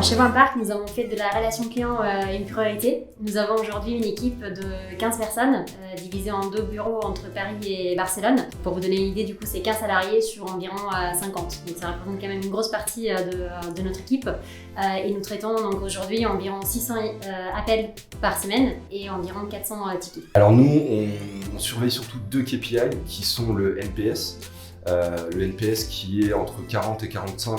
Chez OnePark, nous avons fait de la relation client une priorité. Nous avons aujourd'hui une équipe de 15 personnes divisée en 2 bureaux entre Paris et Barcelone. Pour vous donner une idée, du coup, c'est 15 salariés sur environ 50. Donc ça représente quand même une grosse partie de notre équipe. Et nous traitons donc aujourd'hui environ 600 appels par semaine et environ 400 tickets. Alors nous, on surveille surtout 2 KPI qui sont le NPS. Le NPS qui est entre 40 et 45 en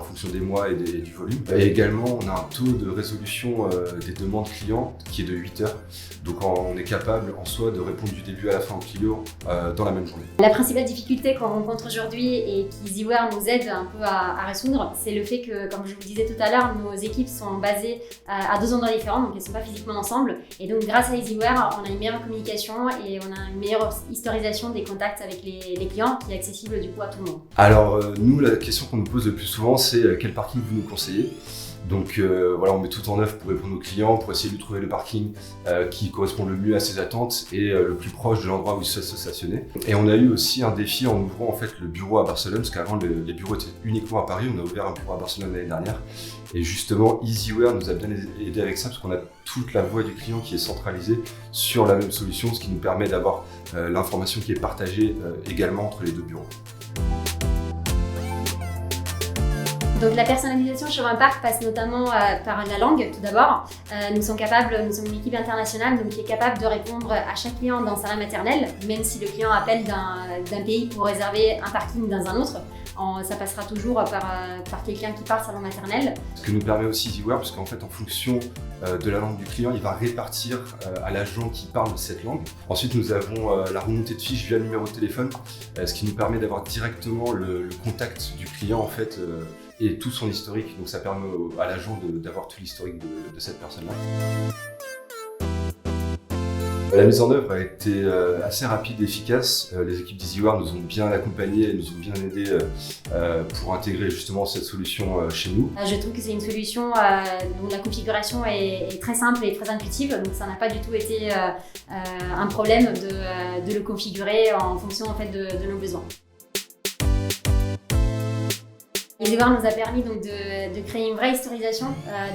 fonction des mois et du volume. Et également, on a un taux de résolution des demandes clients qui est de 8 heures. Donc on est capable en soi de répondre du début à la fin au client dans la même journée. La principale difficulté qu'on rencontre aujourd'hui et qui EasyWare nous aide un peu à résoudre, c'est le fait que, comme je vous le disais tout à l'heure, nos équipes sont basées à 2 endroits différents, donc elles ne sont pas physiquement ensemble. Et donc grâce à EasyWare, on a une meilleure communication et on a une meilleure historisation des contacts avec les clients qui est accessible du coup à tout le monde. Alors nous, la question qu'on nous pose le plus souvent, c'est quel parking vous nous conseillez ? Donc voilà, on met tout en œuvre pour répondre aux clients, pour essayer de trouver le parking qui correspond le mieux à ses attentes et le plus proche de l'endroit où il souhaite se stationner. Et on a eu aussi un défi en ouvrant en fait le bureau à Barcelone, parce qu'avant les bureaux étaient uniquement à Paris. On a ouvert un bureau à Barcelone l'année dernière. Et justement, EasyWare nous a bien aidé avec ça, parce qu'on a toute la voix du client qui est centralisée sur la même solution, ce qui nous permet d'avoir l'information qui est partagée également entre les 2 bureaux. Donc la personnalisation chez OnePark passe notamment par la langue tout d'abord. Nous sommes une équipe internationale donc qui est capable de répondre à chaque client dans sa langue maternelle, même si le client appelle d'un pays pour réserver un parking dans un autre. Ça passera toujours par quelqu'un qui parle sa langue maternelle. Ce que nous permet aussi EasyWare, parce qu'en fait en fonction de la langue du client, il va répartir à l'agent qui parle cette langue. Ensuite nous avons la remontée de fiches via le numéro de téléphone, ce qui nous permet d'avoir directement le contact du client en fait, et tout son historique. Donc ça permet à l'agent d'avoir tout l'historique de cette personne-là. La mise en œuvre a été assez rapide et efficace. Les équipes d'EasyWare nous ont bien accompagnés et nous ont bien aidés pour intégrer justement cette solution chez nous. Je trouve que c'est une solution dont la configuration est très simple et très intuitive, donc ça n'a pas du tout été un problème de le configurer en fonction en fait, de nos besoins. EasyWare nous a permis donc de créer une vraie historisation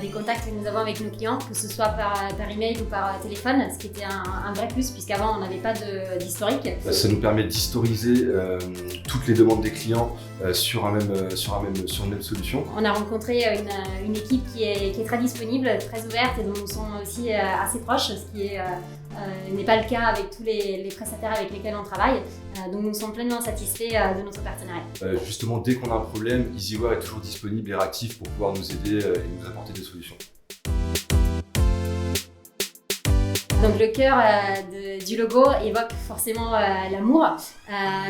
des contacts que nous avons avec nos clients, que ce soit par email ou par téléphone, ce qui était un vrai plus puisqu'avant on n'avait pas d'historique. Ça nous permet d'historiser toutes les demandes des clients sur une même solution. On a rencontré une équipe qui est très disponible, très ouverte et dont nous sommes aussi assez proches, ce qui n'est pas le cas avec tous les prestataires avec lesquels on travaille. Donc nous sommes pleinement satisfaits de notre partenariat. Justement, dès qu'on a un problème, EasyWare est toujours disponible et réactif pour pouvoir nous aider et nous apporter des solutions. Donc le cœur du logo évoque forcément l'amour,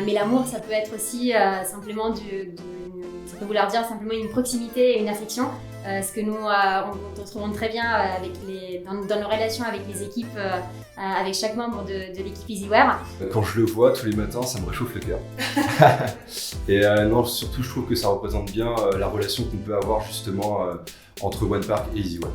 mais l'amour ça peut être aussi simplement ça peut vouloir dire simplement une proximité et une affection, ce que nous retrouvons très bien dans nos relations avec les équipes, avec chaque membre de l'équipe EasyWare. Quand je le vois tous les matins, ça me réchauffe le cœur. Et non, surtout je trouve que ça représente bien la relation qu'on peut avoir justement entre OnePark et EasyWare.